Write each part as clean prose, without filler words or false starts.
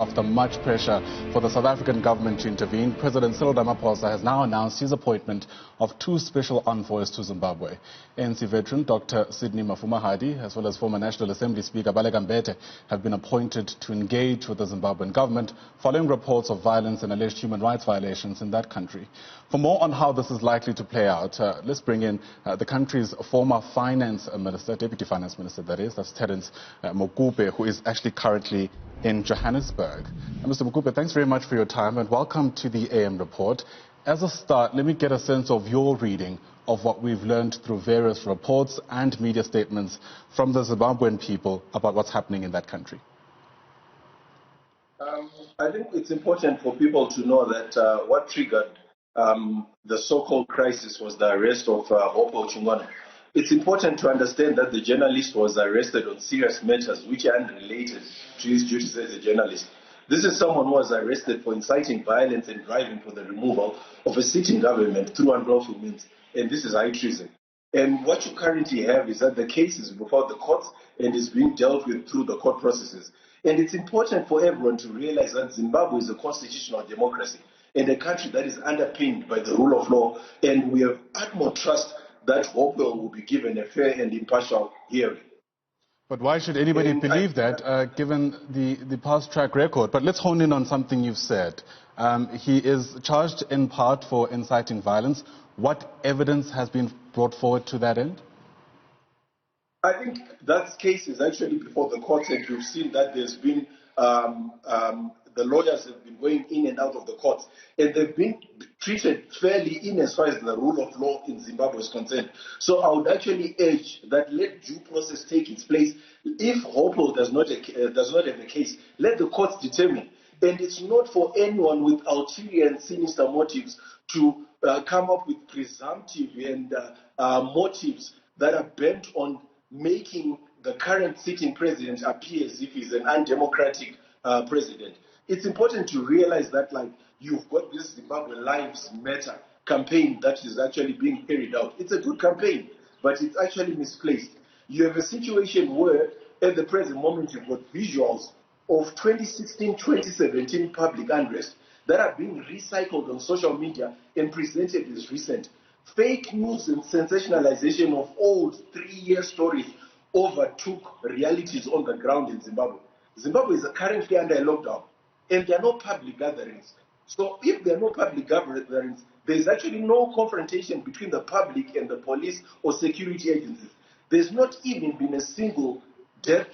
After much pressure for the South African government to intervene, President Cyril Ramaphos has now announced his appointment of two special envoys to Zimbabwe. ANC veteran Dr. Sidney Mafumahadi, as well as former National Assembly Speaker Baleka Mbete, have been appointed to engage with the Zimbabwean government following reports of violence and alleged human rights violations in that country. For more on how this is likely to play out, let's bring in the country's former finance minister, deputy finance minister that is, that's Terence Mukupe, who is actually currently in Johannesburg. Mr. Mukupe, thanks very much for your time and welcome to the AM report. As a start, let me get a sense of your reading of what we've learned through various reports and media statements from the Zimbabwean people about what's happening in that country. I think it's important for people to know that what triggered the so-called crisis was the arrest of Hopewell Chinono. It's important to understand that the journalist was arrested on serious matters which are unrelated to his duties as a journalist. This is someone who was arrested for inciting violence and driving for the removal of a sitting government through unlawful means, and this is high treason. And what you currently have is that the case is before the courts and is being dealt with through the court processes. And it's important for everyone to realize that Zimbabwe is a constitutional democracy and a country that is underpinned by the rule of law, and we have utmost trust that Hopewell will be given a fair and impartial hearing. But why should anybody believe that, given the past track record? But let's hone in on something you've said. He is charged in part for inciting violence. What evidence has been brought forward to that end? I think that case is actually before the courts, and you've seen that there's been the lawyers have been going in and out of the courts, and they've been treated fairly in as far as the rule of law in Zimbabwe is concerned. So I would actually urge that let due process take its place. If Hopewell does not have a case, let the courts determine. And it's not for anyone with ulterior and sinister motives to come up with presumptive and motives that are bent on making the current sitting president appear as if he's an undemocratic president. It's important to realize that, like, you've got this Zimbabwe Lives Matter campaign that is actually being carried out. It's a good campaign, but it's actually misplaced. You have a situation where, at the present moment, you've got visuals of 2016-2017 public unrest that are being recycled on social media and presented as recent. Fake news and sensationalization of old 3-year stories overtook realities on the ground in Zimbabwe. Zimbabwe is currently under a lockdown, and there are no public gatherings. So if there are no public gatherings, there is actually no confrontation between the public and the police or security agencies. There's not even been a single death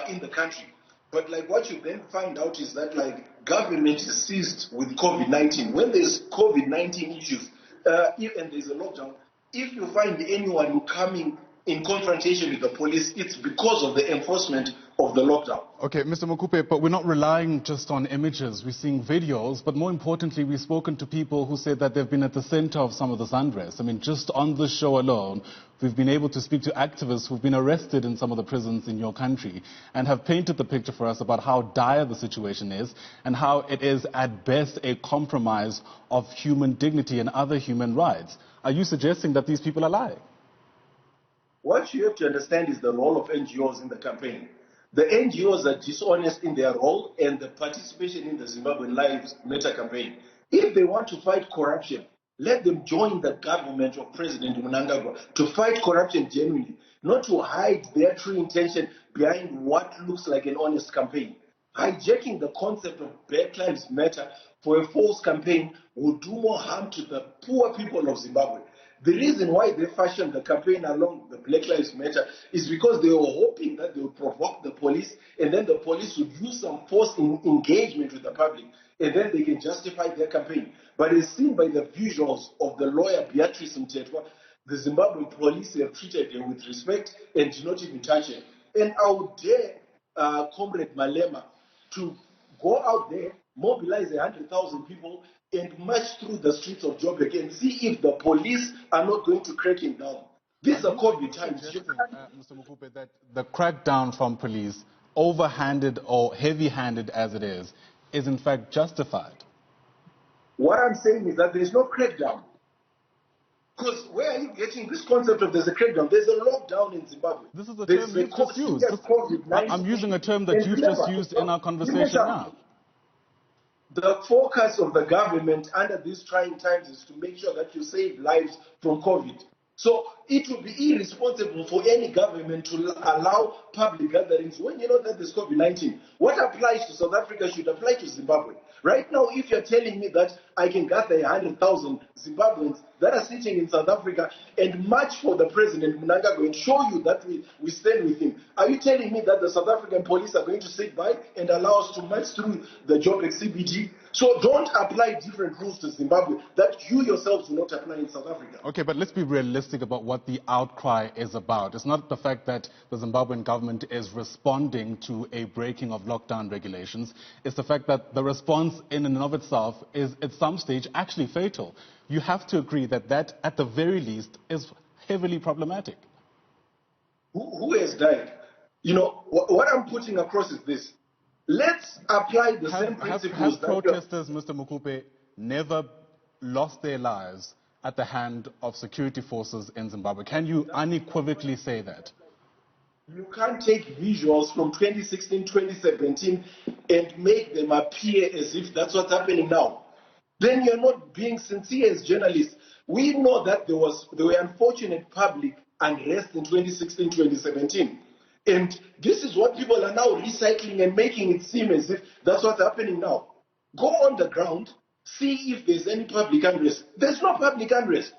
in the country. But like what you then find out is that, like, government is seized with COVID-19. When there's COVID-19 issues and there's a lockdown, if you find anyone coming in confrontation with the police, it's because of the enforcement of the lockdown. Okay, Mr. Mukupe, but we're not relying just on images. We're seeing videos, but more importantly, we've spoken to people who said that they've been at the center of some of this unrest. I mean, just on the show alone, we've been able to speak to activists who've been arrested in some of the prisons in your country and have painted the picture for us about how dire the situation is and how it is at best a compromise of human dignity and other human rights. Are you suggesting that these people are lying? What you have to understand is the role of NGOs in the campaign. The NGOs are dishonest in their role and the participation in the Zimbabwean Lives Matter campaign. If they want to fight corruption, let them join the government of President Mnangagwa to fight corruption genuinely, not to hide their true intention behind what looks like an honest campaign. Hijacking the concept of Black Lives Matter for a false campaign will do more harm to the poor people of Zimbabwe. The reason why they fashioned the campaign along the Black Lives Matter is because they were hoping that they would provoke the police, and then the police would use some force in engagement with the public, and then they can justify their campaign. But as seen by the visuals of the lawyer Beatrice Mtetwa, the Zimbabwean police have treated her with respect and do not even touch her. And I would dare Comrade Malema to go out there, mobilize 100,000 people, and march through the streets of Joburg and see if the police are not going to crack him down. These are COVID times. Mr. Mukupe, that the crackdown from police, overhanded or heavy-handed as it is in fact justified. What I'm saying is that there is no crackdown. Because where are you getting this concept of there's a crackdown? There's a lockdown in Zimbabwe. This is the term you've just used. I'm using a term that you've just used in our conversation now. the focus of the government under these trying times is to make sure that you save lives from COVID. So it would be irresponsible for any government to allow public gatherings when you know that there's COVID-19. What applies to South Africa should apply to Zimbabwe. Right now, if you're telling me that I can gather 100,000 Zimbabweans that are sitting in South Africa and march for the president Mnangagwa and show you that we stand with him, are you telling me that the South African police are going to sit by and allow us to march through the Joburg CBD? So don't apply different rules to Zimbabwe that you yourselves do not apply in South Africa. Okay, but let's be realistic about what the outcry is about. It's not the fact that the Zimbabwean government is responding to a breaking of lockdown regulations. It's the fact that the response in and of itself is at some stage actually fatal. You have to agree that that, at the very least, is heavily problematic. Who has died? You know, what I'm putting across is this. Let's apply the same principles. Have protesters, Mr. Mukupe, never lost their lives at the hand of security forces in Zimbabwe? Can you unequivocally say that? You can't take visuals from 2016, 2017 and make them appear as if that's what's happening now. Then you're not being sincere as journalists. We know that there were unfortunate public unrest in 2016, 2017. And this is what people are now recycling and making it seem as if that's what's happening now. Go on the ground, see if there's any public unrest. There's no public unrest.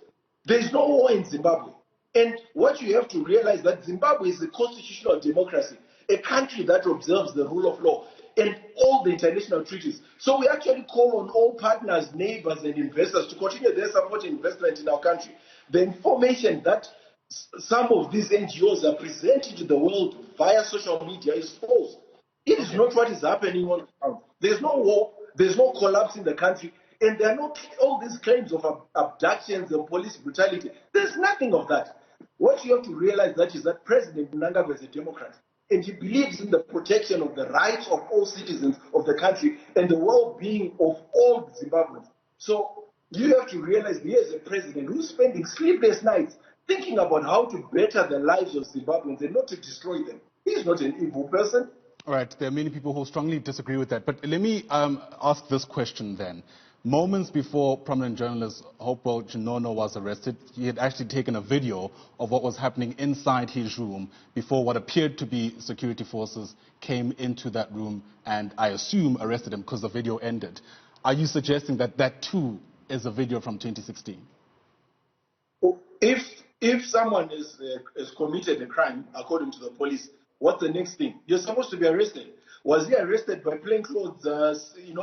There's no war in Zimbabwe. And what you have to realize that Zimbabwe is a constitutional democracy, a country that observes the rule of law and all the international treaties. So we actually call on all partners, neighbors, and investors to continue their support and investment in our country. The information that some of these NGOs are presenting to the world via social media is false. It is not what is happening on the ground. There's no war, there's no collapse in the country, and there are not all these claims of abductions and police brutality. There's nothing of that. What you have to realize is that President Mnangagwa is a Democrat, and he believes in the protection of the rights of all citizens of the country and the well-being of all Zimbabweans. So you have to realize he is a president who's spending sleepless nights thinking about how to better the lives of Zimbabweans and not to destroy them. He's not an evil person. All right, there are many people who strongly disagree with that. But let me ask this question then. Moments before prominent journalist Hopewell Chinono was arrested, he had actually taken a video of what was happening inside his room before what appeared to be security forces came into that room and, I assume, arrested him because the video ended. Are you suggesting that that too is a video from 2016? If someone has committed a crime, according to the police, what's the next thing? You're supposed to be arrested. Was he arrested by plainclothes,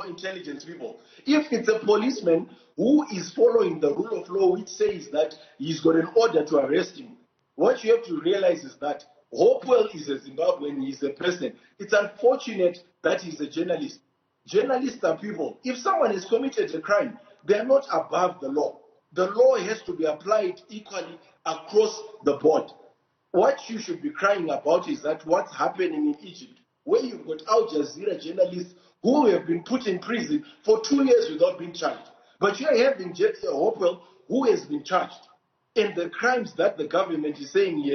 intelligence people? If it's a policeman who is following the rule of law, which says that he's got an order to arrest him, what you have to realize is that Hopewell is a Zimbabwean, he's a person. It's unfortunate that he's a journalist. Journalists are people. If someone has committed a crime, they're not above the law. The law has to be applied equally across the board. What you should be crying about is that what's happening in Egypt, where you've got Al Jazeera journalists who have been put in prison for 2 years without being charged. But you're having Hopewell who has been charged. And the crimes that the government is saying he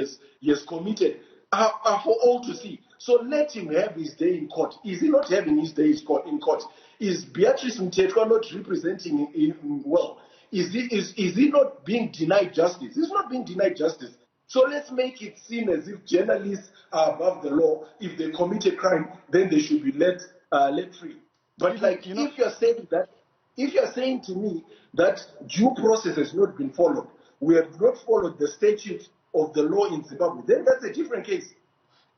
has committed are for all to see. So let him have his day in court. Is he not having his day in court? Is Beatrice Mtetwa not representing him well? Is he not being denied justice? He's not being denied justice. So let's make it seem as if journalists are above the law. If they commit a crime, then they should be let free. But if you're saying to me that due process has not been followed, we have not followed the statutes of the law in Zimbabwe, then that's a different case.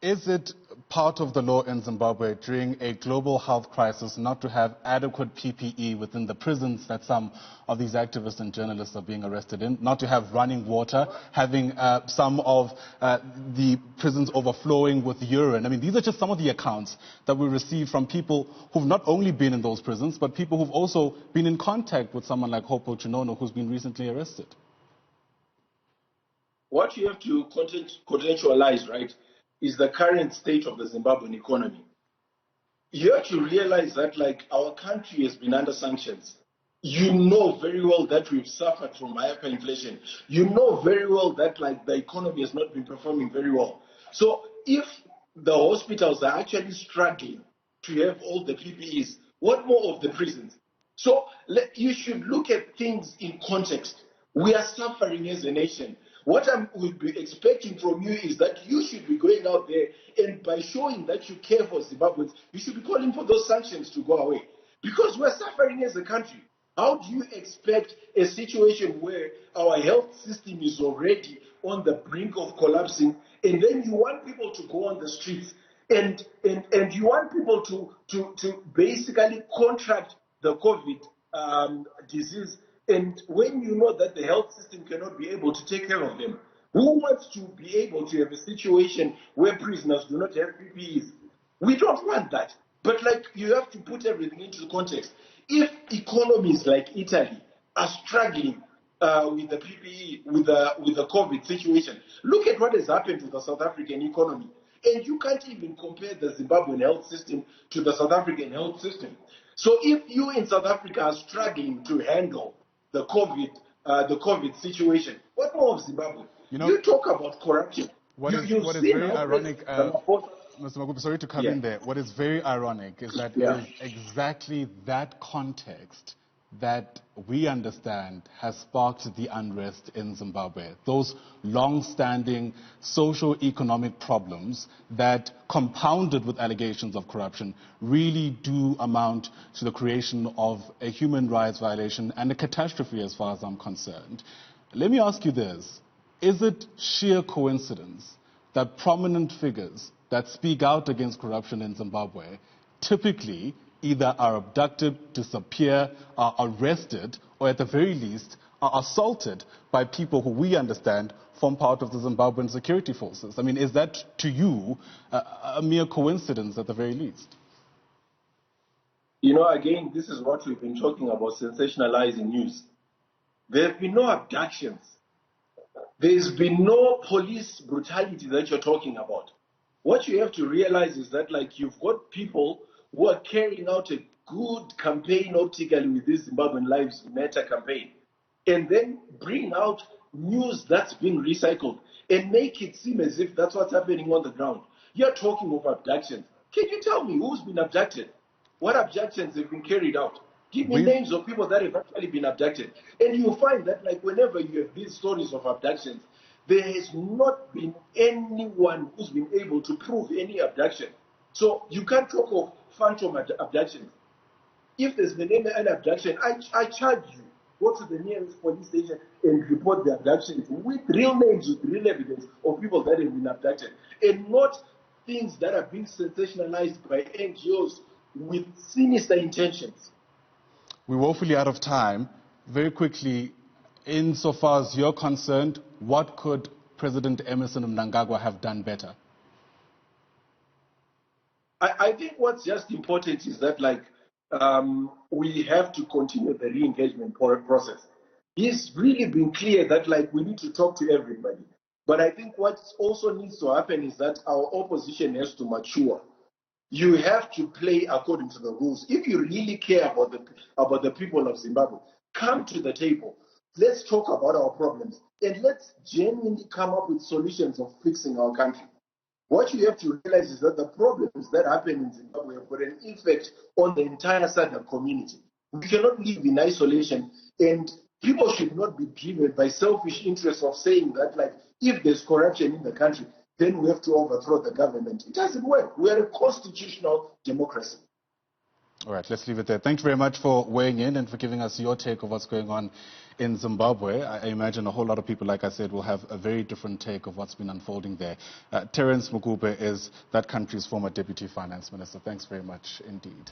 Is it part of the law in Zimbabwe during a global health crisis not to have adequate PPE within the prisons that some of these activists and journalists are being arrested in, not to have running water, having some of the prisons overflowing with urine? I mean, these are just some of the accounts that we receive from people who've not only been in those prisons, but people who've also been in contact with someone like Hopewell Chinono, who's been recently arrested. What you have to contextualize, right, is the current state of the Zimbabwean economy. You have to realize that, our country has been under sanctions. You know very well that we've suffered from hyperinflation. You know very well that, the economy has not been performing very well. So if the hospitals are actually struggling to have all the PPEs, What more of the prisons? So you should look at things in context. We are suffering as a nation. What I would be expecting from you is that you should be going out there and by showing that you care for Zimbabweans, you should be calling for those sanctions to go away. Because we're suffering as a country. How do you expect a situation where our health system is already on the brink of collapsing, and then you want people to go on the streets and you want people to basically contract the COVID disease, and when you know that the health system cannot be able to take care of them? Who wants to be able to have a situation where prisoners do not have PPEs? We don't want that. But like, you have to put everything into context. If economies like Italy are struggling with the PPE, with the COVID situation, look at what has happened to the South African economy. And you can't even compare the Zimbabwean health system to the South African health system. So if you in South Africa are struggling to handle the COVID situation, what more of Zimbabwe? You talk about corruption. What is very ironic, Mr. Mukupe, sorry to come in there. What is very ironic is that it is exactly that context that we understand has sparked the unrest in Zimbabwe. Those long-standing socio-economic problems that, compounded with allegations of corruption, really do amount to the creation of a human rights violation and a catastrophe as far as I'm concerned. Let me ask you this. Is it sheer coincidence that prominent figures that speak out against corruption in Zimbabwe typically either are abducted, disappear, are arrested, or at the very least are assaulted by people who we understand form part of the Zimbabwean security forces? I mean, is that to you a mere coincidence at the very least? You know, again, this is what we've been talking about, sensationalizing news. There have been no abductions. There's been no police brutality that you're talking about. What you have to realize is that, like, you've got people who are carrying out a good campaign optically with this Zimbabwean Lives Matter campaign, and then bring out news that's been recycled and make it seem as if that's what's happening on the ground. You're talking of abductions. Can you tell me who's been abducted? What abductions have been carried out? Give me names of people that have actually been abducted. And you'll find that, like, whenever you have these stories of abductions, there has not been anyone who's been able to prove any abduction. So you can't talk of phantom abductions. If there's been an abduction, I charge you, go to the nearest police station and report the abductions with real names, with real evidence of people that have been abducted, and not things that are being sensationalized by NGOs with sinister intentions. We're woefully out of time. Very quickly, insofar as you're concerned, what could President Emmerson Mnangagwa have done better? I think what's just important is that, like, we have to continue the re-engagement process. He's really been clear that, like, we need to talk to everybody. But I think what also needs to happen is that our opposition has to mature. You have to play according to the rules. If you really care about the people of Zimbabwe, come to the table. Let's talk about our problems, and let's genuinely come up with solutions of fixing our country. What you have to realize is that the problems that happen in Zimbabwe have got an effect on the entire SADC community. We cannot live in isolation, and people should not be driven by selfish interests of saying that, like, if there's corruption in the country, then we have to overthrow the government. It doesn't work. We are a constitutional democracy. All right, let's leave it there. Thank you very much for weighing in and for giving us your take of what's going on in Zimbabwe. I imagine a whole lot of people, like I said, will have a very different take of what's been unfolding there. Terence Mukupe is that country's former Deputy Finance Minister. Thanks very much indeed.